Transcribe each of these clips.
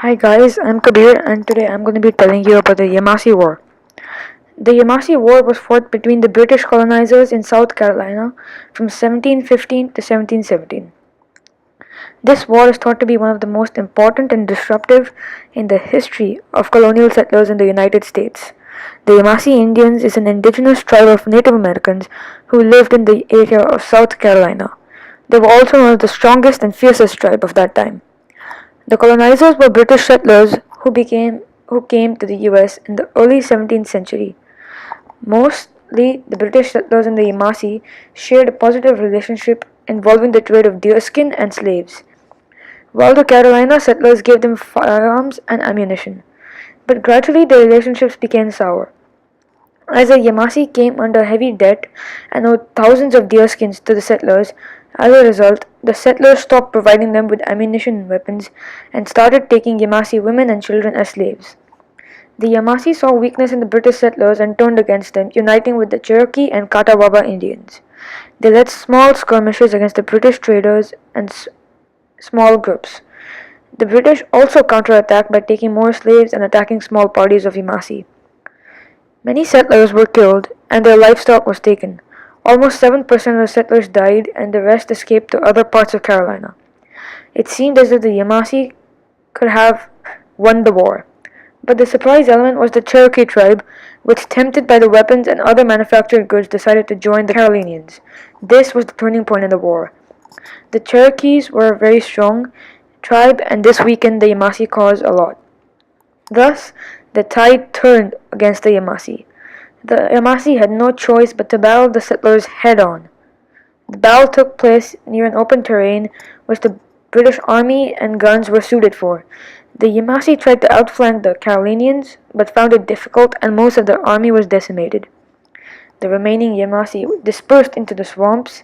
Hi guys, I'm Kabir and today I'm going to be telling you about the Yemassee War. The Yemassee War was fought between the British colonizers in South Carolina from 1715 to 1717. This war is thought to be one of the most important and disruptive in the history of colonial settlers in the United States. The Yemassee Indians is an indigenous tribe of Native Americans who lived in the area of South Carolina. They were also one of the strongest and fiercest tribe of that time. The colonizers were British settlers who came to the US in the early 17th century. Mostly the British settlers in the Yemassee shared a positive relationship involving the trade of deerskin and slaves, while the Carolina settlers gave them firearms and ammunition. But gradually the relationships became sour. As the Yemassee came under heavy debt and owed thousands of deerskins to the settlers, as a result, the settlers stopped providing them with ammunition and weapons and started taking Yemassee women and children as slaves. The Yemassee saw weakness in the British settlers and turned against them, uniting with the Cherokee and Catawba Indians. They led small skirmishes against the British traders and small groups. The British also counterattacked by taking more slaves and attacking small parties of Yemassee. Many settlers were killed and their livestock was taken. Almost 7% of the settlers died and the rest escaped to other parts of Carolina. It seemed as if the Yemassee could have won the war. But the surprise element was the Cherokee tribe, which, tempted by the weapons and other manufactured goods, decided to join the Carolinians. This was the turning point in the war. The Cherokees were a very strong tribe and this weakened the Yemassee cause a lot. Thus, the tide turned against the Yemassee. The Yemassee had no choice but to battle the settlers head-on. The battle took place near an open terrain which the British army and guns were suited for. The Yemassee tried to outflank the Carolinians, but found it difficult and most of their army was decimated. The remaining Yemassee dispersed into the swamps.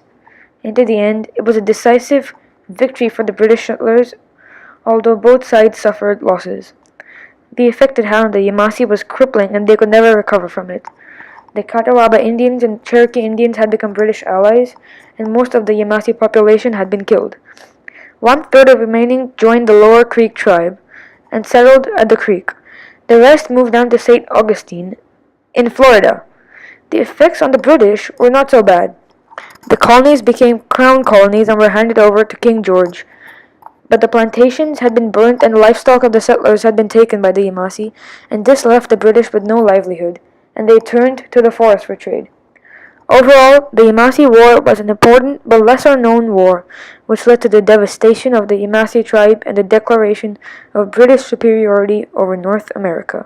Into the end, it was a decisive victory for the British settlers, although both sides suffered losses. The effect it had on the Yemassee was crippling and they could never recover from it. The Catawba Indians and Cherokee Indians had become British allies, and most of the Yemassee population had been killed. 1/3 of remaining joined the Lower Creek tribe and settled at the creek. The rest moved down to St. Augustine in Florida. The effects on the British were not so bad. The colonies became crown colonies and were handed over to King George. But the plantations had been burnt and the livestock of the settlers had been taken by the Yemassee, and this left the British with no livelihood, and they turned to the forest for trade. Overall, the Yemassee War was an important but lesser-known war, which led to the devastation of the Yemassee tribe and the declaration of British superiority over North America.